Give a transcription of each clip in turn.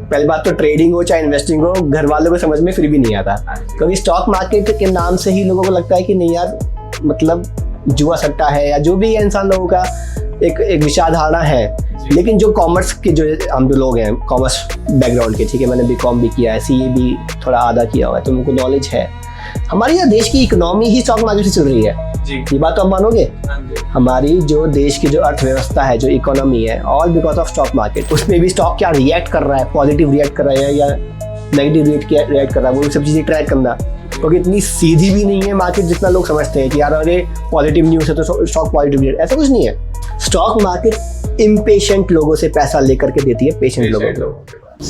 पहली बात तो ट्रेडिंग हो चाहे इन्वेस्टिंग हो, घर वालों को समझ में फिर भी नहीं आता, क्योंकि स्टॉक मार्केट के नाम से ही लोगों को लगता है कि नहीं यार, मतलब जुआ सट्टा है या जो भी है, इंसान लोगों का एक विचारधारा है। लेकिन जो कॉमर्स के जो हम जो लोग हैं, कॉमर्स बैकग्राउंड के, ठीक है, मैंने बीकॉम भी किया है, सीए भी थोड़ा आधा किया हुआ है, तो उनको नॉलेज है। हमारी यहाँ देश की इकोनॉमी ही स्टॉक मार्केट से चल रही है जी। ये बात तो आप मानोगे? हमारी जो देश की जो अर्थव्यवस्था है, जो इकोनॉमी है, all because of stock market. उसमें भी स्टॉक क्या रिएक्ट कर रहा है, पॉजिटिव रिएक्ट कर रहा है या नेगेटिव रिएक्ट कर रहा है, वो सब चीज़ें ट्रैक करना, क्योंकि इतनी सीधी भी नहीं है मार्केट जितना लोग समझते हैं कि यार अरे पॉजिटिव न्यूज़ है तो स्टॉक पॉजिटिव रिएक्ट, ऐसा कुछ नहीं है। स्टॉक मार्केट इम्पेशेंट लोगों से पैसा लेकर के देती है पेशेंट लोगों को।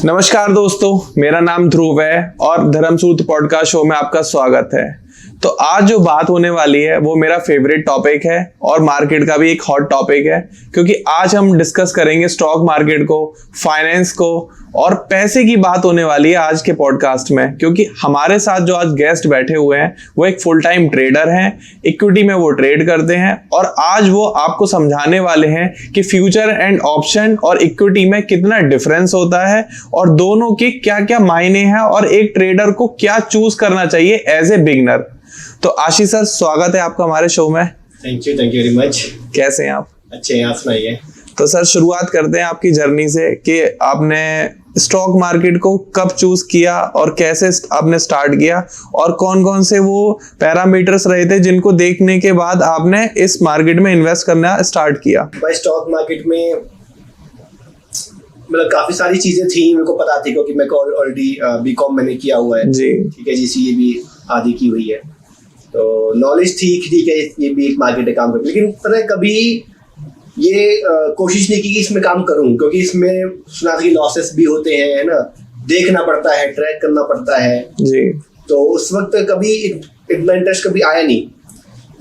नमस्कार दोस्तों, मेरा नाम ध्रुव है और धर्मसूत्र पॉडकास्ट शो में आपका स्वागत है। तो आज जो बात होने वाली है वो मेरा फेवरेट टॉपिक है और मार्केट का भी एक हॉट टॉपिक है, क्योंकि आज हम डिस्कस करेंगे स्टॉक मार्केट को, फाइनेंस को, और पैसे की बात होने वाली है आज के पॉडकास्ट में। क्योंकि हमारे साथ जो आज गेस्ट बैठे हुए हैं वो एक फुल टाइम ट्रेडर हैं, इक्विटी में वो ट्रेड करते हैं, और आज वो आपको समझाने वाले हैं कि फ्यूचर एंड ऑप्शन और इक्विटी में कितना डिफरेंस होता है और दोनों के क्या क्या मायने हैं और एक ट्रेडर को क्या चूज करना चाहिए एज ए बिगिनर। तो आशीष सर, स्वागत है आपका हमारे शो में। Thank you very much. कैसे हैं आप? अच्छे हैं, आप सुनाइए। तो सर शुरुआत करते हैं आपकी जर्नी से कि आपने स्टॉक मार्केट को कब चूज किया और कैसे आपने स्टार्ट किया, और कौन कौन से वो पैरामीटर्स रहे थे जिनको देखने के बाद आपने इस मार्केट में इन्वेस्ट करना स्टार्ट किया। भाई स्टॉक मार्केट में मतलब काफी सारी चीजें थी, मेरे को पता थी क्योंकि मैं ऑलरेडी बीकॉम मैंने किया हुआ है जी, ठीक है जी, सीए भी आदि की हुई है, तो नॉलेज थी कि ठीक है ये भी एक मार्केट है, काम कर। लेकिन पता है कभी ये कोशिश नहीं की कि इसमें काम करूं, क्योंकि इसमें सुना था कि लॉसेस भी होते हैं, है ना, देखना पड़ता है, ट्रैक करना पड़ता है जी। तो उस वक्त कभी इतना इंटरेस्ट कभी आया नहीं।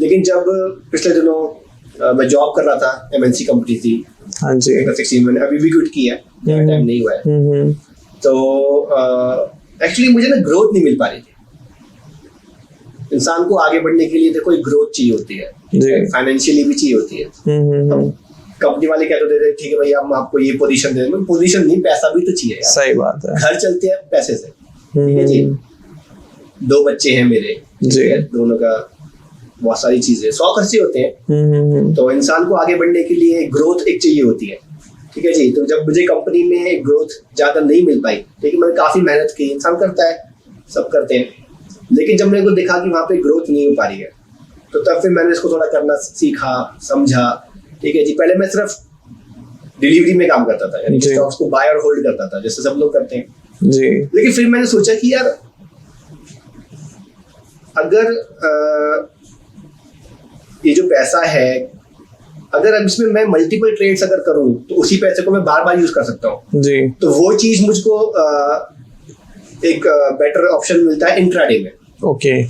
लेकिन जब पिछले दिनों मैं जॉब कर रहा था, एमएनसी कंपनी थी, हाँ जी, 16 मैंने अभी भी क्विट किया, टाइम नहीं हुआ है। तो एक्चुअली मुझे ना ग्रोथ नहीं मिल पा रही थी। इंसान को आगे बढ़ने के लिए देखो एक ग्रोथ चाहिए होती है, फाइनेंशियली भी चाहिए होती है। कंपनी वाले कहते थे ठीक है भाई हम आपको ये पोजीशन दे देंगे, पोजीशन नहीं, पैसा भी तो चाहिए यार। सही बात है, घर चलते हैं पैसे से, ठीक है जी। 2 बच्चे हैं मेरे जी, दोनों का बहुत सारी चीजें, 100 खर्चे होते हैं। तो इंसान को आगे बढ़ने के लिए ग्रोथ एक चाहिए होती है, ठीक है जी। तो जब मुझे कंपनी में ग्रोथ ज्यादा नहीं मिल पाई, लेकिन मैंने काफी मेहनत की, इंसान करता है, सब करते हैं, लेकिन जब मेरे को देखा कि वहाँ पे ग्रोथ नहीं हो पा रही है, तो तब फिर मैंने इसको थोड़ा करना सीखा, समझा, ठीक है जी। पहले मैं सिर्फ डिलीवरी में काम करता था, यानी स्टॉक्स को बाय और होल्ड करता था जैसे सब लोग करते हैं जी। लेकिन फिर मैंने सोचा कि यार अगर ये जो पैसा है, अगर अब इसमें मैं मल्टीपल ट्रेड्स अगर करूं तो उसी पैसे को मैं बार बार यूज कर सकता हूँ जी। तो वो चीज मुझको एक बेटर ऑप्शन मिलता है इंट्राडे में। ओके,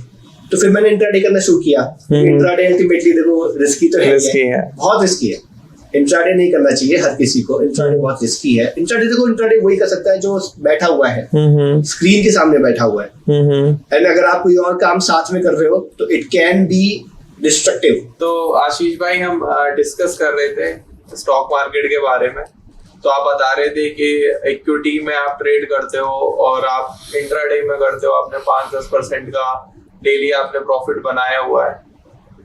तो फिर मैंने इंट्राडे करना शुरू किया। इंट्राडे अल्टीमेटली देखो रिस्की तो है, बहुत रिस्की है। इंट्राडे नहीं करना चाहिए हर किसी को, इंट्राडे बहुत रिस्की है। इंट्राडे देखो, इंट्राडे वही कर सकता है जो बैठा हुआ है, स्क्रीन के सामने बैठा हुआ है, एंड अगर आप कोई और काम साथ में कर रहे हो तो इट कैन बी डिस्ट्रक्टिव। तो आशीष भाई, हम डिस्कस कर रहे थे स्टॉक मार्केट के बारे में, तो आप बता रहे थे कि इक्विटी में आप ट्रेड करते हो और आप इंट्राडे में करते हो, आपने 5-10% का डेली आपने प्रॉफिट बनाया हुआ है।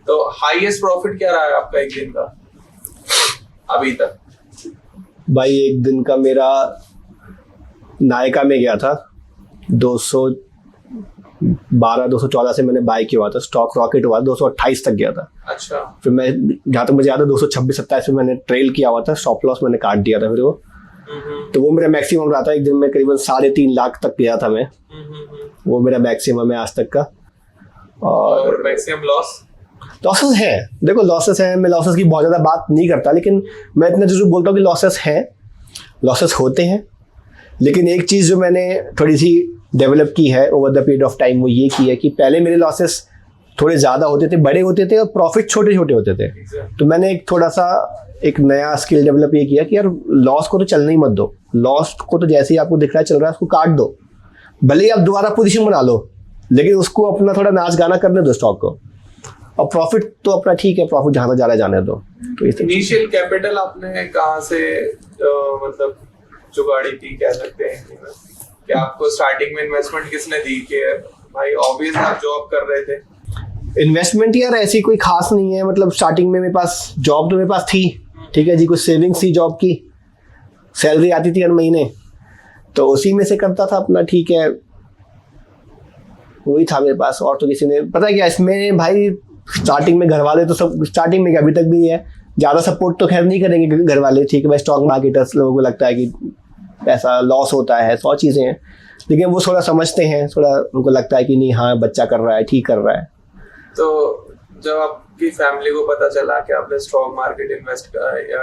तो हाईएस्ट प्रॉफिट क्या रहा है आपका एक दिन का अभी तक? भाई एक दिन का मेरा नायका में गया था 214 से मैंने बाय किया हुआ था, स्टॉक रॉकेट हुआ 228 तक गया था। अच्छा, फिर मैं जहाँ तक मुझे याद है 226-27 में मैंने ट्रेल किया हुआ था, स्टॉप लॉस मैंने काट दिया था फिर वो। तो वो मेरा मैक्सिमम रहा था, एक दिन में करीबन 3.5 लाख तक गया था मैं, वो मेरा मैक्सिमम है आज तक का। और मैक्सिमम लॉसेस है, देखो लॉसेस है, मैं लॉसेस की बहुत ज़्यादा बात नहीं करता, लेकिन मैं इतना जरूर बोलता हूँ कि लॉसेस हैं, लॉसेस होते हैं। लेकिन एक चीज़ जो मैंने थोड़ी सी डेवलप की है over the period of time, वो ये की है कि पहले मेरे लॉसेस थोड़े ज़्यादा होते थे, बड़े होते थे, और प्रॉफिट छोटे छोटे होते थे। तो मैंने एक थोड़ा सा एक नया स्किल डेवलप ये किया कि यार लॉस को तो चलना ही मत दो, लॉस को तो जैसे ही आपको दिख रहा है चल रहा है उसको काट दो, भले ही आप दोबारा पोजीशन बना लो, लेकिन उसको अपना थोड़ा नाच गाना करने दो स्टॉक को। और प्रॉफिट तो अपना ठीक है, प्रॉफिट जहाँ तक जा रहा है जाने दो। तो इनिशियल कैपिटल आपने कहाँ से मतलब जुगाड़ी थी कह सकते हैं कि आपको स्टार्टिंग में इन्वेस्टमेंट किसने दी कि भाई ऑब्वियस आप जॉब कर रहे थे? इन्वेस्टमेंट यार ऐसी कोई खास नहीं है, मतलब स्टार्टिंग में मेरे पास जॉब तो मेरे पास थी, ठीक है जी, कुछ सेविंग्स थी जॉब की, सैलरी आती थी हर महीने, तो उसी में से करता था अपना, ठीक है, वही था मेरे पास। और तो किसी ने, पता है क्या इसमें भाई, स्टार्टिंग में घर वाले तो सब, स्टार्टिंग में क्या अभी तक भी है, ज़्यादा सपोर्ट तो खैर नहीं करेंगे घर वाले, ठीक है भाई, स्टॉक मार्केटर्स लोगों को लगता है कि पैसा लॉस होता है, 100 चीज़ें हैं, लेकिन वो थोड़ा समझते हैं, थोड़ा उनको लगता है कि नहीं हाँ बच्चा कर रहा है, ठीक कर रहा है। तो जब आपकी फैमिली को पता चला कि आपने stock market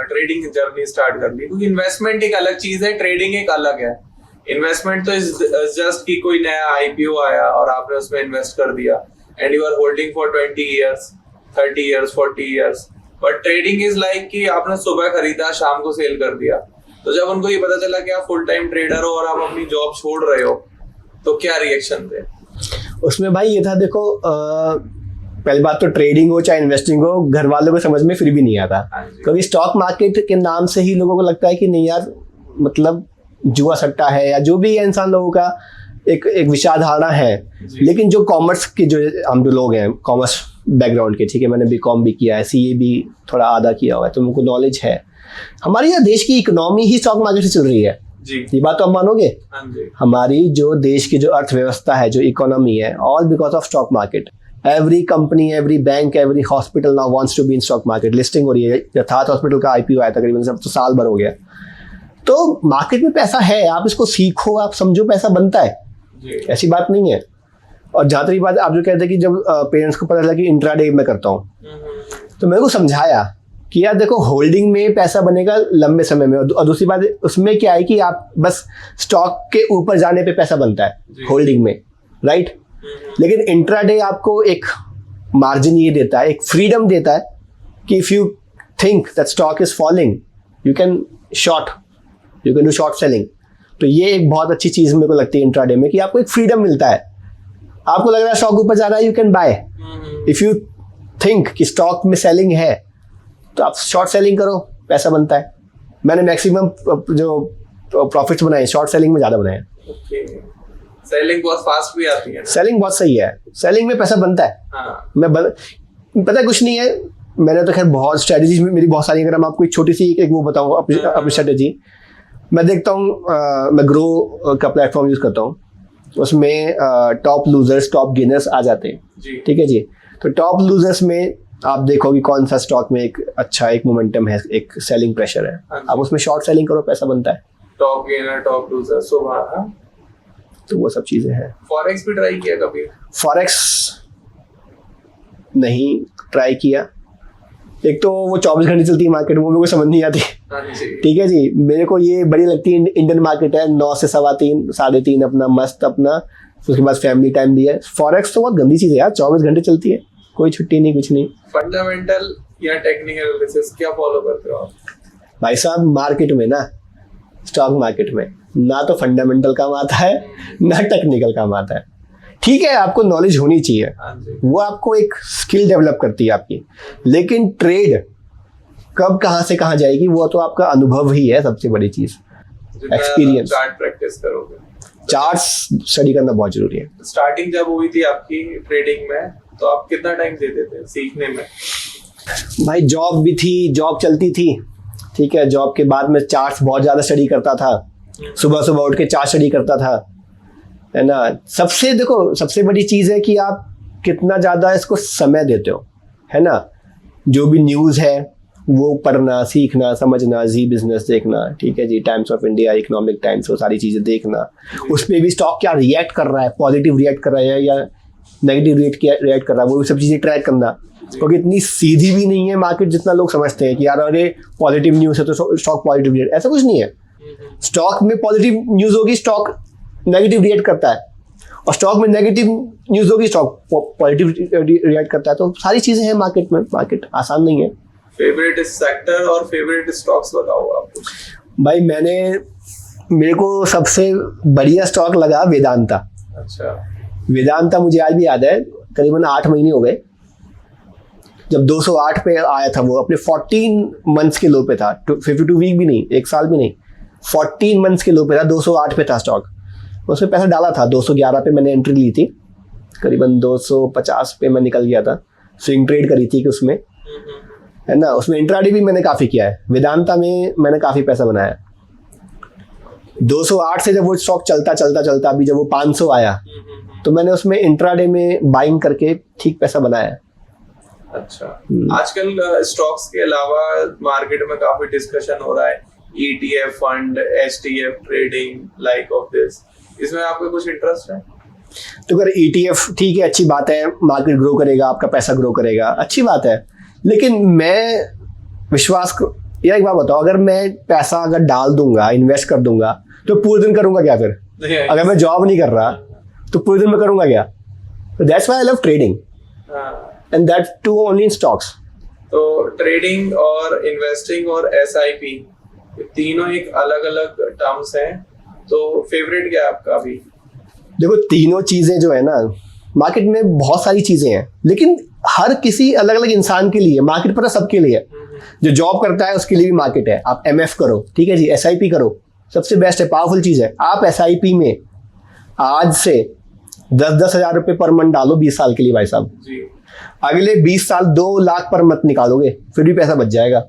trading journey start कर ली, क्योंकि इन्वेस्टमेंट एक अलग चीज है, ट्रेडिंग एक अलग है। इन्वेस्टमेंट तो जस्ट कि कोई नया आईपीओ आया और आपने उसमें इन्वेस्ट कर दिया and you are holding for 20 years, 30 years, 40 years, but trading is like कि आपने सुबह खरीदा शाम को सेल कर दिया। तो जब उनको ये पता चला कि आप फुल टाइम ट्रेडर हो और आप अपनी जॉब छोड़ रहे हो, तो क्या रिएक्शन थे उसमें? भाई ये था, देखो पहली बात तो ट्रेडिंग हो चाहे इन्वेस्टिंग हो, घर वालों को समझ में फिर भी नहीं आता, क्योंकि स्टॉक मार्केट के नाम से ही लोगों को लगता है कि नहीं यार, मतलब जुआ सट्टा है, या जो भी है, इंसान लोगों का एक विचारधारा है। लेकिन जो कॉमर्स के, जो हम जो लोग हैं कॉमर्स बैकग्राउंड के, ठीक है, मैंने बीकॉम भी किया है, सीए भी थोड़ा आधा किया हुआ है, तो मुझको नॉलेज है। हमारे यहाँ देश की इकोनॉमी ही स्टॉक मार्केट से चल रही है जी। ये बात तो आप मानोगे? हमारी जो देश की जो अर्थव्यवस्था है, जो इकोनॉमी है, all because of stock market. Every company, every bank, every hospital now wants to be in stock market. Listing हो रही है, यथार्थ हॉस्पिटल का आईपीओ आया तकरीबन, सब तो साल भर हो गया। तो मार्केट में पैसा है, आप इसको सीखो, आप समझो, पैसा बनता है, ऐसी बात नहीं है। और जहाँ तक बात आप जो कहते हैं कि जब पेरेंट्स को पता चला कि इंट्राडे में करता हूँ, तो मेरे को समझाया कि यार देखो, होल्डिंग में पैसा बनेगा लंबे समय में, और दूसरी बात उसमें क्या है कि आप बस स्टॉक के ऊपर जाने पे पैसा बनता है होल्डिंग में, राइट। लेकिन इंट्राडे आपको एक मार्जिन ये देता है, एक फ्रीडम देता है कि if you think that stock is falling, you can short, you can do short selling. तो ये एक बहुत अच्छी चीज़ मेरे को लगती है इंट्राडे में, कि आपको एक फ्रीडम मिलता है। आपको लग रहा है स्टॉक ऊपर जा रहा है, you can buy. If you think कि स्टॉक में सेलिंग है, तो आप शॉर्ट सेलिंग करो, पैसा बनता है। मैंने मैक्सिमम जो प्रॉफिट्स बनाए शॉर्ट सेलिंग में ज़्यादा बनाए। सेलिंग बहुत फास्ट भी आती है, सेलिंग बहुत सही है, सेलिंग में पैसा बनता है। हाँ। पता है कुछ नहीं है, मैंने तो खैर बहुत स्ट्रेटजीज मेरी बहुत सारी, अगर मैं आपको एक छोटी सी एक वो बताऊँ अपनी स्ट्रेटजी। मैं देखता हूँ, मैं ग्रो का प्लेटफॉर्म यूज़ करता हूँ, उसमें टॉप लूजर्स टॉप गेनर्स आ जाते हैं, ठीक है जी। तो टॉप लूजर्स में आप देखो कि कौन सा स्टॉक में एक अच्छा एक मोमेंटम है, एक सेलिंग प्रेशर है, आप उसमें शॉर्ट सेलिंग करो, पैसा बनता है। टॉप गेनर, टॉप लूजर, सुबह। तो वो सब चीज़ें हैं। फॉरेक्स भी ट्राई किया कभी? फॉरेक्स नहीं ट्राई किया। एक तो वो 24 घंटे चलती है मार्केट, वो मेरे को समझ नहीं आती, ठीक है जी। मेरे को ये बड़ी लगती है इंडियन मार्केट है, 9 से 3:15, 3:30 अपना मस्त, अपना उसके बाद फैमिली टाइम भी है। फॉरेक्स तो बहुत गंदी चीज़ है यार, 24 घंटे चलती है, कोई छुट्टी नहीं, कुछ नहीं। फंडामेंटल या टेक्निकल एनालिसिस क्या फॉलो करते हो आप? भाई साहब, मार्केट में ना, स्टॉक मार्केट में ना तो फंडामेंटल काम आता है, ना टेक्निकल काम आता है। ठीक है, आपको नॉलेज होनी चाहिए, वो आपको एक स्किल डेवलप करती है आपकी, लेकिन ट्रेड कब कहाँ से कहाँ जाएगी वो तो आपका अनुभव ही है सबसे बड़ी चीज, एक्सपीरियंस। चार्ट प्रैक्टिस करोगे, चार्ट्स स्टडी करना बहुत जरूरी है। स्टार्टिंग जब हुई थी आपकी ट्रेडिंग में, तो आप कितना टाइम देते थे सीखने में? भाई जॉब भी थी, जॉब चलती थी, ठीक है। जॉब के बाद में चार्ट्स बहुत ज़्यादा स्टडी करता था, सुबह सुबह उठ के चार्ट स्टडी करता था, है ना। सबसे बड़ी चीज़ है कि आप कितना ज़्यादा इसको समय देते हो, है ना। जो भी न्यूज़ है वो पढ़ना, सीखना, समझना, जी बिजनेस देखना, ठीक है जी, Times of India, Economic Times, वो सारी चीज़ें देखना। उस पर भी स्टॉक क्या रिएक्ट कर रहा है, पॉजिटिव रिएक्ट कर रहा है या नेगेटिव रिएक्ट कर रहा है, वो सब चीज़ें ट्रैक करना। क्योंकि इतनी सीधी भी नहीं है मार्केट जितना लोग समझते हैं कि यार अरे पॉजिटिव न्यूज़ है तो स्टॉक पॉजिटिव रिएक्ट, ऐसा कुछ नहीं है। स्टॉक में पॉजिटिव न्यूज़ होगी, स्टॉक नेगेटिव रिएक्ट करता है, और स्टॉक में नेगेटिव न्यूज़ होगी, स्टॉक पॉजिटिव रिएक्ट करता है। तो सारी चीज़ें हैं मार्केट में, मार्केट आसान नहीं है। फेवरेट सेक्टर और फेवरेट स्टॉक्स बताओ आपको। भाई मेरे को सबसे बढ़िया स्टॉक लगा वेदांता। अच्छा। वेदांता मुझे आज भी याद है, करीबन 8 महीने हो गए जब 208 पे आया था, वो अपने 14 मंथ्स के लो पे था, 52 वीक भी नहीं, 1 साल भी नहीं, 14 मंथ्स के लो पे था, 208 पे था स्टॉक। उसमें पैसा डाला था, 211 पे मैंने एंट्री ली थी, करीबन 250 पे मैं निकल गया था। स्विंग ट्रेड करी थी कि उसमें, है ना। उसमें इंट्राडे भी मैंने काफ़ी किया है, वेदांता में मैंने काफ़ी पैसा बनाया। 208 से जब वो स्टॉक चलता चलता चलता अभी जब वो 500 आया तो मैंने उसमें इंट्राडे में बाइंग करके ठीक पैसा बनाया। अच्छा, आजकल स्टॉक्स के अलावा मार्केट में काफी डिस्कशन हो रहा है ETF fund, STF trading, like of this, इसमें आपको कुछ इंटरेस्ट है? तो अगर ETF ठीक है, अच्छी बात है, मार्केट ग्रो करेगा, आपका पैसा ग्रो करेगा, अच्छी बात है। लेकिन मैं या एक बात बताओ, अगर मैं पैसा अगर डाल दूंगा, इन्वेस्ट कर दूंगा, तो पूरे दिन करूंगा क्या फिर? अगर मैं जॉब नहीं कर रहा तो पूरे दिन में करूंगा क्या? That's why I love trading, and that too only in stocks. तो ट्रेडिंग और इन्वेस्टिंग और SIP तीनों एक अलग अलग टर्म्स हैं, तो फेवरेट क्या है आपका अभी? देखो, तीनों चीजें जो है ना, मार्केट में बहुत सारी चीजें हैं, लेकिन हर किसी अलग अलग इंसान के लिए मार्केट पर सबके लिए। जो जॉब करता है उसके लिए भी मार्केट है। आप MF करो, ठीक है जी, SIP करो, सबसे बेस्ट है, पावरफुल चीज है। आप SIP में आज से 10-10 हज़ार रुपये पर मंथ डालो 20 साल के लिए भाई साहब, अगले 20 साल 2 लाख पर मंथ निकालोगे, फिर भी पैसा बच जाएगा।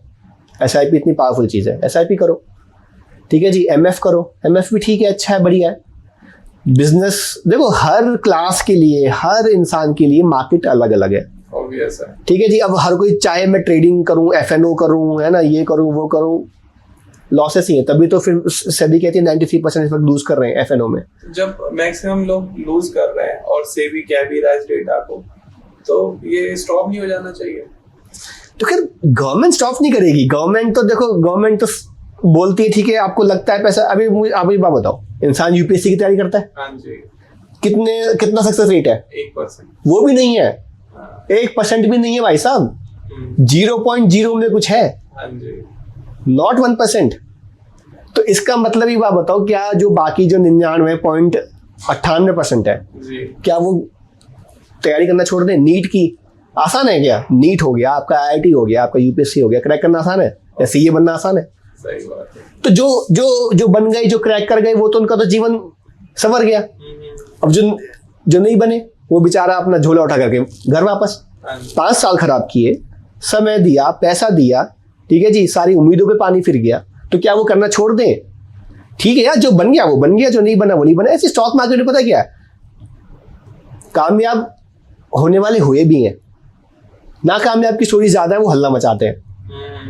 SIP इतनी पावरफुल चीज़ है, SIP करो, ठीक है जी। MF करो, MF भी ठीक है, अच्छा है, बढ़िया है। बिजनेस देखो, हर क्लास के लिए, हर इंसान के लिए मार्केट अलग अलग है, ऑब्वियस है, ठीक है जी। अब हर कोई चाहे मैं ट्रेडिंग करूं, FNO करूं, है ना, ये करूं वो करूं, लॉसेस ही है। तभी तो फिर सेबी कहती है 93% इस वक्त लूज कर रहे हैं FNO में। जब मैक्सिमम लोग लूज कर रहे हैं और सेबी कह भी रहा है इस डेटा को, तो ये स्टॉप नहीं हो जाना चाहिए? तो खैर गवर्नमेंट स्टॉप नहीं करेगी। गवर्नमेंट तो देखो, गवर्नमेंट तो बोलती है ठीक है, आपको लगता है पैसा। अभी मुझे आप एक बात बताओ, इंसान UPSC की तैयारी करता है, हाँ जी, कितना सक्सेस रेट है? 1%। वो भी नहीं है, 1% भी नहीं है भाई साहब, 0.0 में कुछ है, हाँ जी, नॉट 1%। तो इसका मतलब ही बात बताओ, क्या जो बाकी जो 99.98% है जी, क्या वो तैयारी करना छोड़ दें? नीट की आसान है क्या? नीट हो गया आपका, IIT हो गया आपका, UPSC हो गया, क्रैक करना आसान है? या CA बनना आसान है? सही बात है। तो जो बन गए, जो क्रैक कर गए, वो तो उनका तो जीवन संवर गया। अब जो नहीं बने, वो बेचारा अपना झोला उठा करके घर वापस। 5 साल खराब किए, समय दिया, पैसा दिया, ठीक है जी, सारी उम्मीदों पे पानी फिर गया, तो क्या वो करना छोड़ दें? ठीक है यार, जो बन गया वो बन गया, जो नहीं बना वो नहीं बना। ऐसे स्टॉक मार्केट में पता क्या है, कामयाब होने वाले हुए भी हैं, नाकामयाब की स्टोरी ज्यादा है, वो हल्ला मचाते हैं,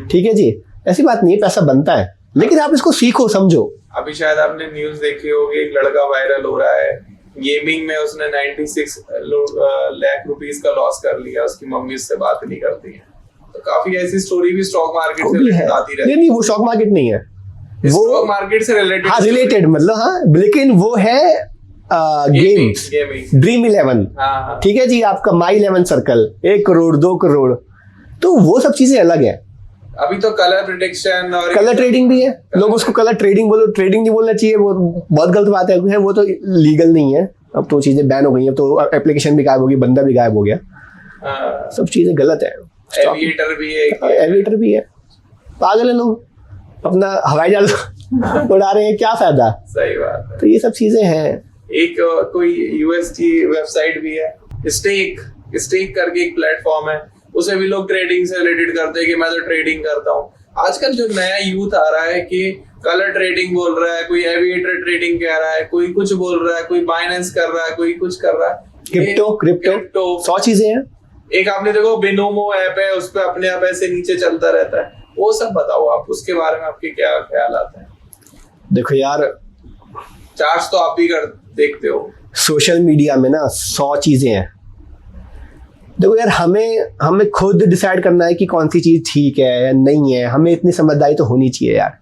ठीक है जी। ऐसी बात नहीं है, पैसा बनता है, लेकिन आप इसको सीखो, समझो। अभी शायद आपने न्यूज देखी होगी, एक लड़का वायरल हो रहा है, गेमिंग में उसने 96 लाख रुपीस का लॉस कर लिया, उसकी मम्मी उससे बात नहीं करती है। तो काफी ऐसी स्टोरी भी स्टॉक मार्केट से रिलेटेड आती रहती है। नहीं, वो स्टॉक मार्केट नहीं है, वो स्टॉक मार्केट से रिलेटेड, हाँ रिलेटेड, मतलब हाँ, लेकिन वो है गेम्स, ड्रीम 11, ठीक है जी, आपका माई 11 सर्कल, 1 करोड़ 2 करोड़, तो वो सब चीजें अलग है। अभी तो कलर प्रेडिक्शन और कलर ट्रेडिंग भी है, लोग उसको कलर ट्रेडिंग बोलो, ट्रेडिंग नहीं बोलना चाहिए, वो बहुत गलत बात है, वो तो लीगल नहीं है। अब तो चीजें बैन हो गई हैं, तो एप्लीकेशन भी गायब होगी, बंदा भी गायब हो गया, सब चीजें गलत है। एविएटर भी है, एविएटर भी है, पागल है लोग, अपना हवाई जहाज उड़ा रहे हैं, क्या फायदा? सही बात है। तो ये सब चीजें हैं। एक कोई US की वेबसाइट भी है, स्टेक करके एक प्लेटफॉर्म है, उसे भी लोग ट्रेडिंग से रिलेटेड करते हैं कि मैं तो ट्रेडिंग करता हूँ। आजकल जो नया यूथ आ रहा है कि कलर ट्रेडिंग बोल रहा है, कोई एविएटर ट्रेडिंग कह रहा है, कोई कुछ बोल रहा है, कोई बाइनेंस कर रहा है, कोई कुछ कर रहा है, क्रिप्टो 100 चीजें हैं। एक आपने देखो बिनोमो ऐप है, उस पर अपने आप ऐसे नीचे चलता रहता है, वो सब बताओ आप, उसके बारे में आपके क्या ख्याल आते हैं? देखो यार, चार्ज तो आप ही देखते हो, सोशल मीडिया में ना 100 चीजें हैं। देखो यार, हमें खुद डिसाइड करना है कि कौन सी चीज ठीक है या नहीं है। हमें इतनी समझदारी तो होनी चाहिए यार।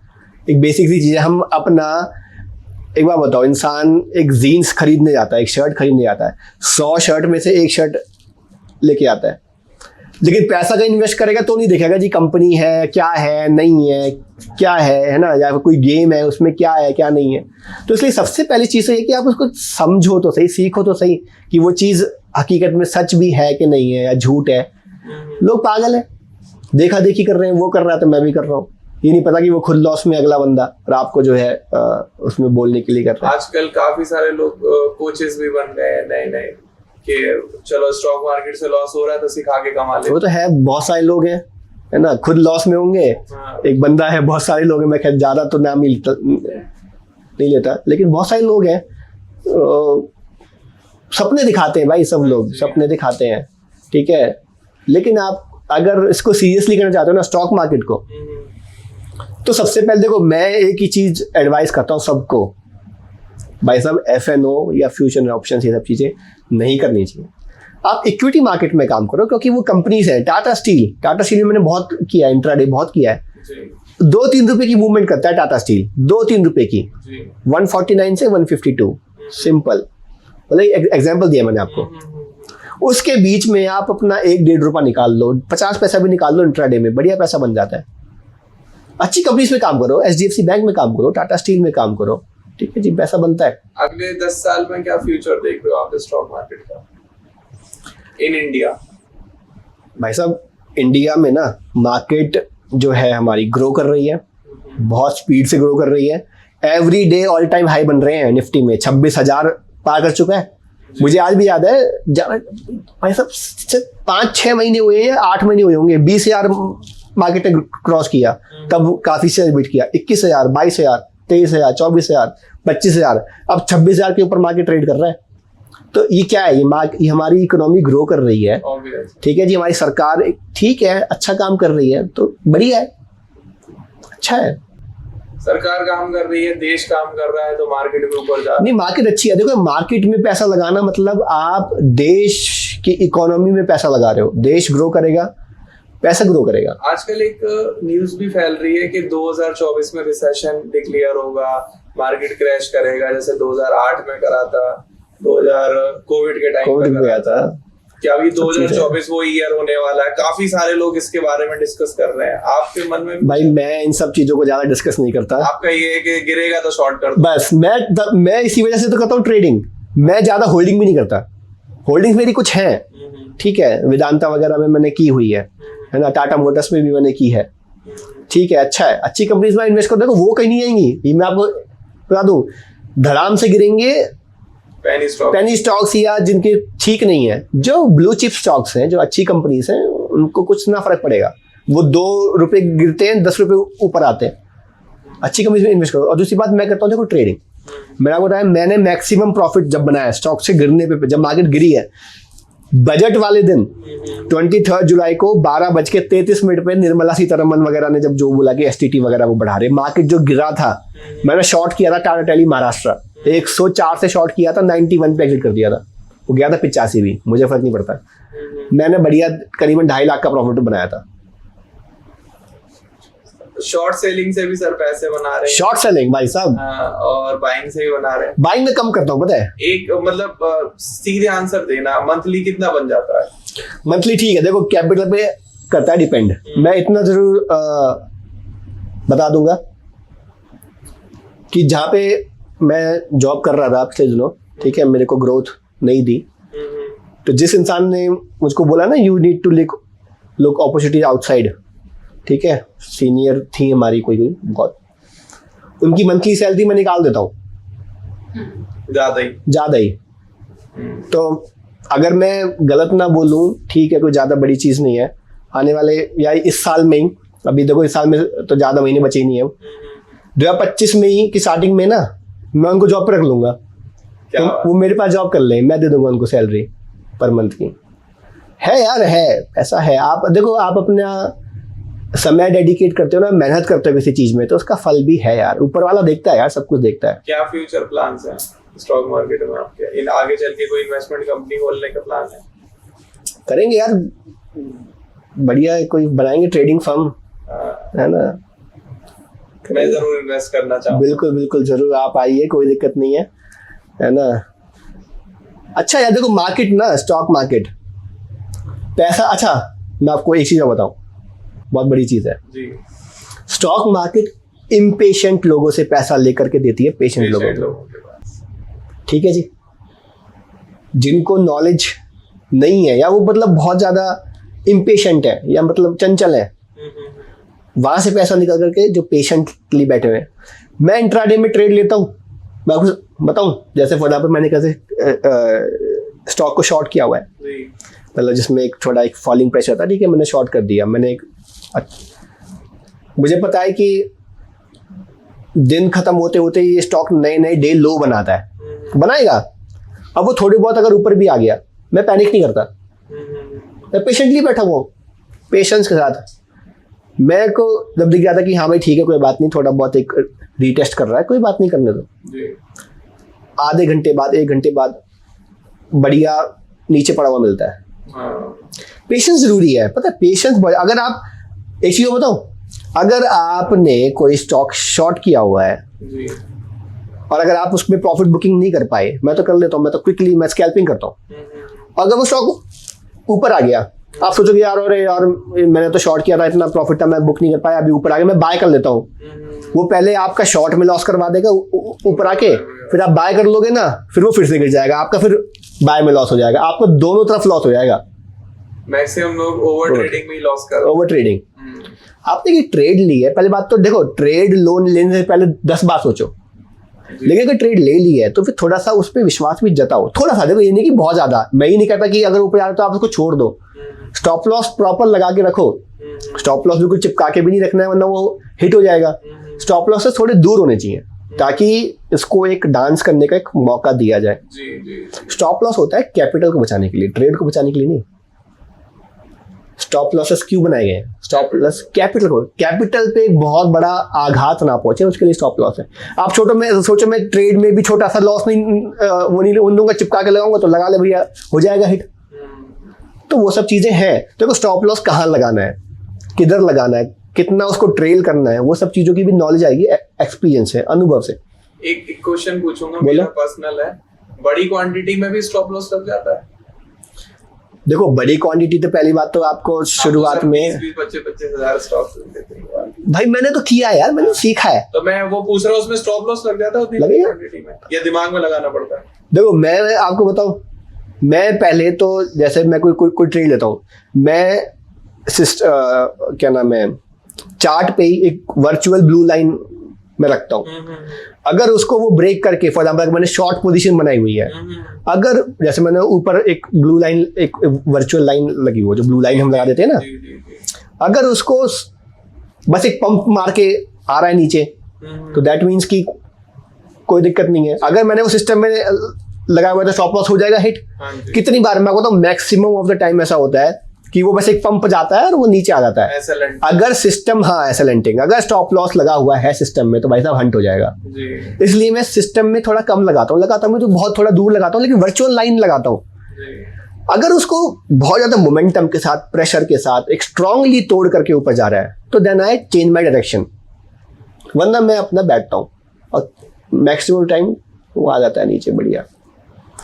एक बेसिक सी चीज है, हम अपना, एक बार बताओ, इंसान एक जीन्स खरीदने जाता है, एक शर्ट खरीदने जाता है, 100 शर्ट में से एक शर्ट लेके आता है, लेकिन पैसा का इन्वेस्ट करेगा तो नहीं देखेगा जी कंपनी है क्या है, नहीं है क्या है ना, या कोई गेम है उसमें क्या है क्या नहीं है। तो इसलिए सबसे पहली चीज़ है कि आप उसको समझो तो सही, सीखो तो सही कि वो चीज़ हकीकत में सच भी है कि नहीं है या झूठ है। लोग पागल है, देखा देखी कर रहे हैं, वो कर रहा है तो मैं भी कर रहा हूँ, ये नहीं पता कि वो खुद लॉस में अगला बंदा, और आपको जो है उसमें बोलने के लिए कर रहा है। आजकल काफी सारे लोग कोचेस भी बन गए हैं नए नए कि चलो स्टॉक मार्केट से लॉस हो रहा है तो सिखा के कमा ले। वो तो है, बहुत सारे लोग हैं, है ना, खुद लॉस में होंगे। हाँ। एक बंदा है, बहुत सारे लोग हैं, मैं खैर ज्यादा तो नाम नहीं लेता, लेकिन बहुत सारे लोग हैं। सपने दिखाते हैं भाई, सब लोग सपने दिखाते हैं, ठीक है। लेकिन आप अगर इसको सीरियसली करना चाहते हो ना, स्टॉक मार्केट को, तो सबसे पहले देखो, मैं एक ही चीज एडवाइस करता हूँ सबको, भाई साहब FNO या फ्यूचर ऑप्शन, ये सब चीजें नहीं करनी चाहिए। आप इक्विटी मार्केट में काम करो, क्योंकि वो कंपनीज है। टाटा स्टील में मैंने बहुत किया, इंट्राडे बहुत किया है। 2-3 रुपए की मूवमेंट करता है टाटा स्टील, 2-3 रुपए की, 149 से 152, सिंपल, मतलब एग्जाम्पल दिया मैंने आपको। उसके बीच में आप अपना 1-1.5 रुपया निकाल लो, 50 पैसा भी निकाल लो इंट्राडे में, बढ़िया पैसा बन जाता है। अच्छी कंपनीज में काम करो, HDFC बैंक में काम करो, टाटा स्टील में काम करो, ठीक है जी, पैसा बनता है। अगले 10 साल में क्या फ्यूचर देख रहे हो आप स्टॉक मार्केट का इन इंडिया? भाई साहब, इंडिया में ना मार्केट जो है हमारी ग्रो कर रही है, बहुत स्पीड से ग्रो कर रही है। Every day all time high बन रहे हैं। निफ्टी में 26,000 पार कर चुका है। मुझे आज भी याद है, भाई साहब 5-6 महीने हुए हैं, 8 महीने हुए होंगे, 20,000 मार्केट ने क्रॉस किया, तब काफी शेयर बीट किया। 21,000, 22,000, 23,000, 24,000, 25,000, अब 26,000 के ऊपर मार्केट ट्रेड कर रहा है। तो ये क्या है, ये हमारी इकोनॉमी ग्रो कर रही है, ठीक है जी। हमारी सरकार ठीक है, अच्छा काम कर रही है, तो बढ़िया है, अच्छा है। सरकार काम कर रही है, देश काम कर रहा है, तो मार्केट में ऊपर जा रहा है। नहीं, मार्केट अच्छी है। देखो, मार्केट में पैसा लगाना मतलब आप देश की इकोनॉमी में पैसा लगा रहे हो। देश ग्रो करेगा, पैसा ग्रो करेगा। आजकल एक न्यूज भी फैल रही है कि 2024 में रिसेशन डिक्लेयर होगा, मार्केट क्रैश करेगा, जैसे 2008 में करा था, 2000 कोविड के टाइम पे गया था। क्या अभी 2024 वो ईयर होने वाला है? काफी सारे लोग इसके बारे में डिस्कस कर रहे हैं। आपके मन में? भाई मैं इन सब चीजों को ज्यादा डिस्कस नहीं करता। आपका ये है कि गिरेगा तो शॉर्ट कर दो। बस मैं इसी वजह से तो करता हूँ ट्रेडिंग। मैं ज्यादा होल्डिंग भी नहीं करता। होल्डिंग्स मेरी कुछ है, ठीक है, वेदांता वगैरह में मैंने की हुई है ना, टाटा मोटर्स में भी मैंने की है, ठीक है, अच्छा है। अच्छी कंपनीज में इन्वेस्ट करो। देखो, वो कहीं नहीं आएंगी, ये मैं आपको बता दूं, धड़ाम से गिरेंगे पेनी स्टॉक्स या जिनके ठीक नहीं है। जो ब्लू चिप स्टॉक्स हैं, जो अच्छी कंपनीज हैं, उनको कुछ ना फर्क पड़ेगा। वो 2 रुपए गिरते हैं, 10 रुपए ऊपर आते हैं। अच्छी कंपनीज में इन्वेस्ट करो। और दूसरी बात मैं करता हूँ, देखो ट्रेडिंग, मैंने बताया, मैंने मैक्सिमम प्रॉफिट जब बनाया स्टॉक से गिरने पे, जब मार्केट गिरी है, बजट वाले दिन 23 जुलाई को 12:33 पे निर्मला सीतारमन वगैरह ने जब जो बोला कि STT वगैरह वो बढ़ा रहे, मार्केट जो गिरा था, मैंने शॉर्ट किया था टाटा टेली महाराष्ट्र, 104 से शॉर्ट किया था, 91 पे एग्जिट कर दिया था। वो गया था 85 भी, मुझे फर्क नहीं पड़ता। मैंने बढ़िया करीबन 2.5 लाख का प्रॉफिट बनाया था। शॉर्ट सेलिंग से भी सर पैसे बना रहे हैं। शॉर्ट सेलिंग भाई साहब, और बाइंग से भी बना रहे हैं। बाइंग में कम करता हूँ, पता है। एक मतलब सीधे आंसर देना, मंथली कितना बन जाता है? मंथली ठीक है, देखो कैपिटल पे करता है डिपेंड। मैं इतना जरूर बता दूंगा कि जहाँ पे मैं जॉब कर रहा था पिछले दिनों, ठीक है, मेरे को ग्रोथ नहीं दी, तो जिस इंसान ने मुझको बोला ना, you need to look opportunity outside, ठीक है, सीनियर थी हमारी कोई बहुत, उनकी मंथली सैलरी मैं निकाल देता हूँ ज़्यादा ही। तो अगर मैं गलत ना बोलूँ, ठीक है, कोई ज़्यादा बड़ी चीज़ नहीं है। आने वाले या इस साल में ही, अभी देखो इस साल में तो ज़्यादा महीने बचे ही नहीं है, 2025 में ही की स्टार्टिंग में ना मैं उनको जॉब पर रख लूँगा। तो वो मेरे पास जॉब कर लें, मैं दे दूंगा उनको सैलरी पर मंथ की। है यार, है, ऐसा है। आप देखो, आप अपना समय डेडिकेट करते हो ना, मेहनत करते हो किसी चीज में, तो उसका फल भी है यार। ऊपर वाला देखता है यार, सब कुछ देखता है। क्या फ्यूचर प्लान्स हैं स्टॉक मार्केट में आपके? इन आगे चल के कोई इन्वेस्टमेंट कंपनी खोलने का प्लान है? करेंगे यार, बढ़िया कोई बनाएंगे ट्रेडिंग फर्म, है ना। मैं जरूर इन्वेस्ट करना चाहूँगा। बिल्कुल बिल्कुल, जरूर आप आइए, कोई दिक्कत नहीं है ना। अच्छा यार, देखो मार्केट ना, स्टॉक मार्केट पैसा, अच्छा मैं आपको एक चीज बताऊं, बहुत बड़ी चीज है जी। स्टॉक मार्केट इम्पेशेंट लोगों से पैसा लेकर के देती है पेशेंट लोगों के पास, ठीक है जी। जिनको नॉलेज नहीं है, या वो मतलब बहुत ज्यादा इम्पेशेंट है, या मतलब चंचल है, वहां से पैसा निकल करके जो पेशेंटली बैठे हुए हैं, मैं इंट्राडे में ट्रेड लेता हूँ। मैं आपको बताऊँ, जैसे फॉर एग्जाम्पल मैंने कैसे स्टॉक को शॉर्ट किया हुआ है, मतलब जिसमें एक थोड़ा एक फॉलिंग प्रेशर था, ठीक है, मैंने शॉर्ट कर दिया। मैंने मुझे पता है कि दिन खत्म होते होते ये स्टॉक नए नए डे लो बनाता है, बनाएगा। अब वो थोड़ी बहुत अगर ऊपर भी आ गया, मैं पैनिक नहीं करता, मैं पेशेंटली बैठा हुआ हूँ, पेशेंस के साथ। मैं को जब दिख गया था कि हाँ भाई ठीक है, कोई बात नहीं, थोड़ा बहुत एक रीटेस्ट कर रहा है, कोई बात नहीं, करने दो। आधे घंटे बाद, 1 घंटे बाद बढ़िया नीचे पड़ा हुआ मिलता है। पेशेंस जरूरी है, पता है, पेशेंस। अगर आप एक चीज बताओ, अगर आपने कोई स्टॉक शॉर्ट किया हुआ है और अगर आप उसमें प्रॉफिट बुकिंग नहीं कर पाए, मैं तो कर लेता हूँ, मैं तो क्विकली मैं स्कैल्पिंग करता हूँ। अगर वो स्टॉक ऊपर आ गया, आप सोचोगे यार अरे यार मैंने तो शॉर्ट किया था, इतना प्रॉफिट था, मैं बुक नहीं कर पाया, अभी ऊपर आ गया, मैं बाय कर लेता हूँ। वो पहले आपका शॉर्ट में लॉस करवा देगा ऊपर आके, फिर आप बाय कर लोगे ना, फिर वो फिर से गिर जाएगा आपका, फिर बाय में लॉस हो जाएगा, आपको दोनों तरफ लॉस हो जाएगा। मैक्सिमम लोग ओवर ट्रेडिंग में ही लॉस कर, ओवर ट्रेडिंग। आपने ये ट्रेड ली है, पहले बात तो देखो, ट्रेड लोन लेने से पहले 10 बार सोचो, लेकिन अगर ट्रेड ले ली है तो फिर थोड़ा सा उस पर विश्वास भी जताओ, थोड़ा सा। देखो ये नहीं कि बहुत ज्यादा, मैं ही नहीं कहता कि अगर ऊपर आ रहा तो आप उसको छोड़ दो। स्टॉप लॉस प्रॉपर लगा के रखो, स्टॉप लॉस बिल्कुल चिपका के भी नहीं रखना है, वरना वो हिट हो जाएगा। स्टॉप लॉस से थोड़े दूर होने चाहिए ताकि इसको एक डांस करने का एक मौका दिया जाए। स्टॉप लॉस होता है कैपिटल को बचाने के लिए, ट्रेड को बचाने के लिए नहीं। स्टॉप लॉसेस क्यों बनाए गए हैं? स्टॉप लॉस कैपिटल को, कैपिटल पे एक बहुत बड़ा आघात ना पहुंचे, उसके लिए स्टॉप लॉस है। आप छोटो में सोचो, मैं ट्रेड में भी छोटा सा लॉस नहीं वो नहीं उन लोगों का चिपका के लगाऊंगा तो लगा ले भैया, हो जाएगा हिट। तो वो सब चीजें हैं। देखो स्टॉप लॉस कहाँ लगाना है, किधर लगाना है, कितना उसको ट्रेल करना है, वो सब चीजों की भी नॉलेज आएगी, एक्सपीरियंस है, अनुभव से। एक क्वेश्चन पूछूंगा, मेरा पर्सनल है, बड़ी क्वांटिटी में भी स्टॉप लॉस लग जाता है? देखो बड़ी क्वांटिटी तो पहली बात तो आपको शुरुआत में 25 हजार स्टॉक देते हैं भाई, मैंने तो किया है यार, मैंने सीखा है। तो मैं वो पूछ रहा हूँ, उसमें स्टॉप लॉस लग जाता है उतनी क्वांटिटी में, या दिमाग में लगाना पड़ता है? देखो मैं आपको बताऊं, मैं पहले तो जैसे मैं कोई ट्रेड लेता हूँ, मैं क्या नाम है, चार्ट पे ही एक वर्चुअल ब्लू लाइन में रखता हूँ। अगर उसको वो ब्रेक करके, फॉर एग्जाम्पल मैंने शॉर्ट पोजीशन बनाई हुई है, अगर जैसे मैंने ऊपर एक ब्लू लाइन, एक वर्चुअल लाइन लगी हुई, जो ब्लू लाइन हम लगा देते हैं ना, अगर उसको बस एक पंप मार के आ रहा है नीचे, तो दैट मीन्स कि कोई दिक्कत नहीं है। अगर मैंने वो सिस्टम में लगाया हुआ है तो स्टॉप लॉस हो जाएगा हिट। कितनी बार मैं बताऊँ, मैक्सिमम ऑफ द टाइम ऐसा होता है कि वो बस एक पंप जाता है और वो नीचे आ जाता है। अगर सिस्टम, हाँ एसेलेंटिंग, अगर स्टॉप लॉस लगा हुआ है सिस्टम में तो भाई साहब हंट हो जाएगा। इसलिए मैं सिस्टम में थोड़ा कम लगाता हूँ मैं तो बहुत थोड़ा दूर लगाता हूँ, लेकिन वर्चुअल लाइन लगाता हूँ। अगर उसको बहुत ज्यादा मोमेंटम के साथ, प्रेशर के साथ एक स्ट्रांगली तोड़ करके ऊपर जा रहा है तो then I change my direction, वरना मैं अपना बैठता हूँ और मैक्सिमम टाइम वो आ जाता है नीचे बढ़िया।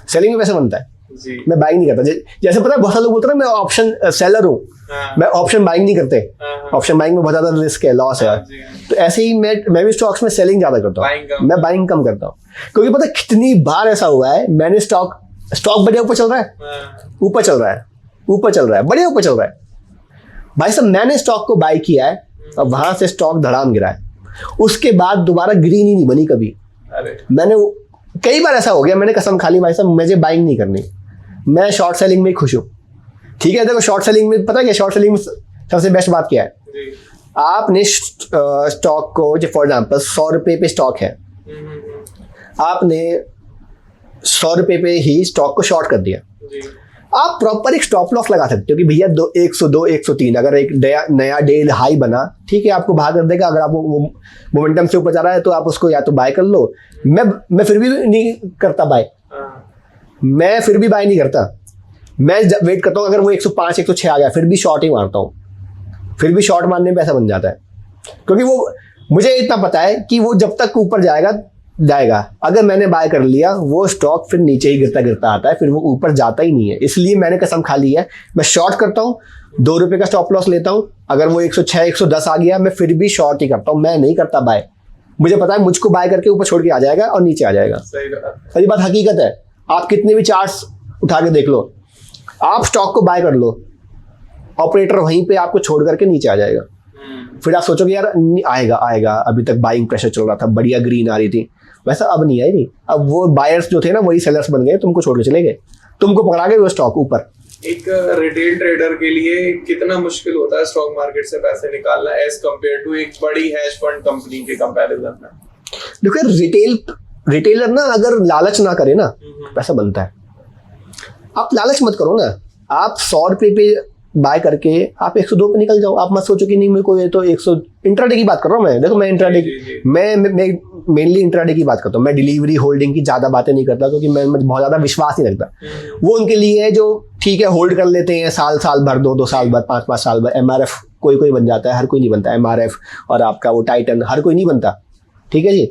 सेलिंग में वैसे बनता है, मैं बाइंग नहीं करता। जैसे पता है बहुत सारे लोग बोलते हैं मैं ऑप्शन सेलर हूँ, मैं ऑप्शन बाइंग नहीं करते, ऑप्शन बाइंग में बहुत ज्यादा रिस्क है, लॉस है। तो ऐसे ही मैं भी स्टॉक्स में सेलिंग ज्यादा करता हूँ, मैं बाइंग कम करता हूँ। क्योंकि पता है कितनी बार ऐसा हुआ है, मैंने स्टॉक बढ़िया ऊपर चल रहा है, ऊपर चल रहा है, बढ़िया ऊपर चल रहा है भाई साहब, मैंने स्टॉक को बाय किया है और वहां से स्टॉक धड़ाम गिरा है, उसके बाद दोबारा ग्रीन ही नहीं बनी कभी। मैंने कई बार ऐसा हो गया, मैंने कसम खा ली भाई साहब मुझे बाइंग नहीं करनी, मैं शॉर्ट सेलिंग में खुश हूँ। ठीक है, देखो शॉर्ट सेलिंग में पता है क्या, शॉर्ट सेलिंग में सबसे बेस्ट बात क्या है, आपने स्टॉक को, जो फॉर एग्जाम्पल 100 रुपये पे स्टॉक है, आपने 100 रुपये पे ही स्टॉक को शॉर्ट कर दिया, आप प्रॉपर एक स्टॉप लॉस लगा सकते हो कि भैया 102 103, अगर एक नया डे हाई बना, ठीक है, आपको बाहर कर देगा। अगर आप वो मोमेंटम से ऊपर जा रहा है तो आप उसको या तो बाय कर लो। मैं फिर भी नहीं करता बाय, मैं फिर भी बाय नहीं करता, मैं वेट करता हूँ। अगर वो 105 106 आ गया फिर भी शॉर्ट ही मारता हूँ, फिर भी शॉर्ट मारने में पैसा बन जाता है, क्योंकि वो मुझे इतना पता है कि वो जब तक ऊपर जाएगा, अगर मैंने बाय कर लिया वो स्टॉक फिर नीचे ही गिरता गिरता आता है, फिर वो ऊपर जाता ही नहीं है। इसलिए मैंने कसम खा ली है, मैं शॉर्ट करता हूँ, 2 रुपये का स्टॉप लॉस लेता हूँ। अगर वो 106 110 आ गया मैं फिर भी शॉर्ट ही करता हूँ, मैं नहीं करता बाय। मुझे पता है मुझको बाय करके ऊपर छोड़ के आ जाएगा और नीचे आ जाएगा। सही बात, हकीकत है। आप कितने भी चार्ट्स उठा के देख लो, आप स्टॉक को बाय कर लो, ऑपरेटर वहीं पे आपको छोड़ करके नीचे आ जाएगा। फिर आप सोचोगे यार आएगा आएगा, अभी तक बाइंग प्रेशर चल रहा था, बढ़िया ग्रीन आ रही थी, वैसा अब नहीं आएगी। अब वो बायर्स जो थे ना वही सेलर्स बन गए, तुमको छोड़ के चले गए, तुमको पकड़ा गए वो स्टॉक ऊपर। एक रिटेल ट्रेडर के लिए कितना मुश्किल होता है स्टॉक मार्केट से पैसे निकालना एज कंपेयर टू एक बड़ी हैश फंड कंपनी के कंपैरिजन में? देखो रिटेलर ना अगर लालच ना करे ना पैसा बनता है। आप लालच मत करो ना, आप 100 रुपये पे बाय करके आप 102 पे निकल जाओ। आप मत सोचो कि नहीं मेरे को ये तो 100, इंट्राडे की बात कर रहा हूँ मैं। देखो मैं इंट्राडे मैं मेनली इंट्राडे की बात करता हूँ। मैं डिलीवरी होल्डिंग की ज़्यादा बातें नहीं करता क्योंकि मैं बहुत ज़्यादा विश्वास नहीं रखता। वो उनके लिए है जो ठीक है होल्ड कर लेते हैं साल भर, 2 साल भर, 5 साल भर। MRF कोई बन जाता है, हर कोई नहीं बनता। MRF और आपका वो टाइटन हर कोई नहीं बनता, ठीक है जी।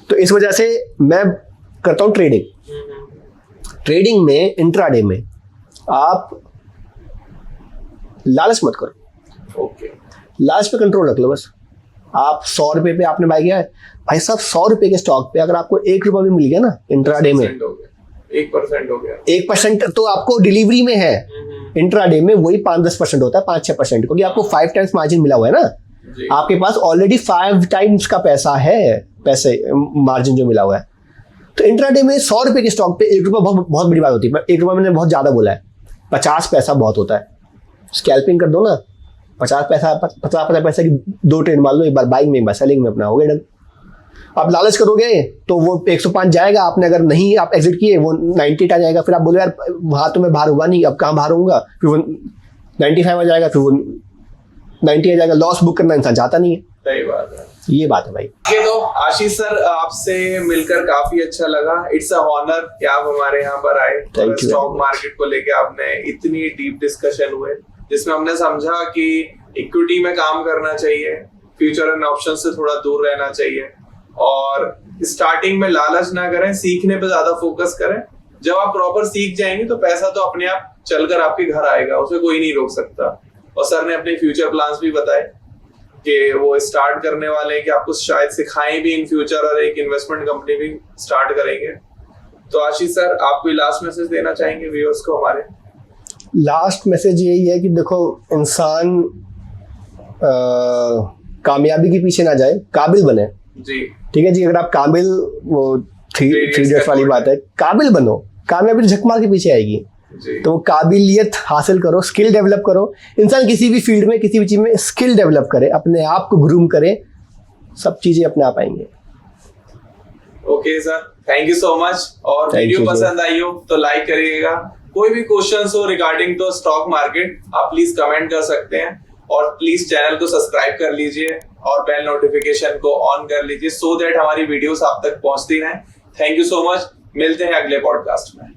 तो इस वजह से मैं करता हूँ ट्रेडिंग में इंट्राडे में आप लालच मत करो। ओके, लालच पे कंट्रोल रख लो बस। आप 100 रुपये पे आपने बाय किया है भाई साहब, 100 रुपये के स्टॉक पे अगर आपको 1 रुपया भी मिल गया ना इंट्राडे में, 1% हो गया। 1% तो आपको डिलीवरी में है, इंट्राडे में वही 5-10% होता है, 5-6%, क्योंकि आपको 5 टाइम्स मार्जिन मिला हुआ है ना। आपके पास ऑलरेडी 5 टाइम्स का पैसा है, पैसे मार्जिन जो मिला हुआ है। तो इंट्राडे में 100 रुपये के स्टॉक पे 1 रुपया बहुत बड़ी बात होती है। 1 रुपया मैंने बहुत ज़्यादा बोला है, 50 पैसा बहुत होता है। स्कैल्पिंग कर दो ना, 50 पैसा की 2 ट्रेड मार लो, एक बार बाइंग में एक बार सेलिंग में, अपना हो गया डन। आप लालच करोगे तो वो 105 जाएगा, आपने अगर नहीं आप एग्जिट किए वो 98 आ जाएगा। फिर आप बोलो यार वहाँ तो मैं बाहर हुआ नहीं, अब कहाँ बाहर होऊंगा, फिर वो 95 आ जाएगा, फिर वो 90 आ जाएगा। लॉस बुक करना इंसान चाहता नहीं है। सही बात है, ये बात है भाई। तो आशीष सर आपसे मिलकर काफी अच्छा लगा। इट्स अ ऑनर कि आप हमारे यहाँ पर आए, स्टॉक मार्केट को लेके आपने इतनी डीप डिस्कशन हुए जिसमें हमने समझा कि इक्विटी में काम करना चाहिए, फ्यूचर एंड ऑप्शन से थोड़ा दूर रहना चाहिए, और स्टार्टिंग में लालच ना करें, सीखने पे ज्यादा फोकस करें। जब आप प्रॉपर सीख जाएंगे तो पैसा तो अपने आप चलकर आपके घर आएगा, उसे कोई नहीं रोक सकता। और सर ने अपने फ्यूचर प्लान्स भी बताए कि वो स्टार्ट करने वाले हैं, कि आपको शायद सिखाएं भी इन फ्यूचर, और एक इन्वेस्टमेंट कंपनी भी स्टार्ट करेंगे। तो आशीष सर आप कोई लास्ट मैसेज देना चाहेंगे व्यूअर्स को हमारे? लास्ट मैसेज यही है कि देखो इंसान कामयाबी के पीछे ना जाए, काबिल बने जी। ठीक है जी। अगर आप काबिल, वो 3 इडियट्स वाली बात है, काबिल बनो, कामयाबी झक मार के पीछे आएगी। तो काबिलियत हासिल करो, स्किल डेवलप करो। इंसान किसी भी फील्ड में, किसी भी चीज में स्किल डेवलप करे, अपने आप को ग्रूम करे, सब चीजें अपने आप आएंगे। Okay sir, thank you so much. और वीडियो पसंद आई हो तो लाइक करिएगा। कोई भी क्वेश्चंस हो रिगार्डिंग तो स्टॉक मार्केट, आप प्लीज कमेंट कर सकते हैं, और प्लीज चैनल को सब्सक्राइब कर लीजिए और बेल नोटिफिकेशन को ऑन कर लीजिए, सो दैट हमारी वीडियोस आप तक पहुंचती रहें। थैंक यू सो मच, मिलते हैं अगले पॉडकास्ट में।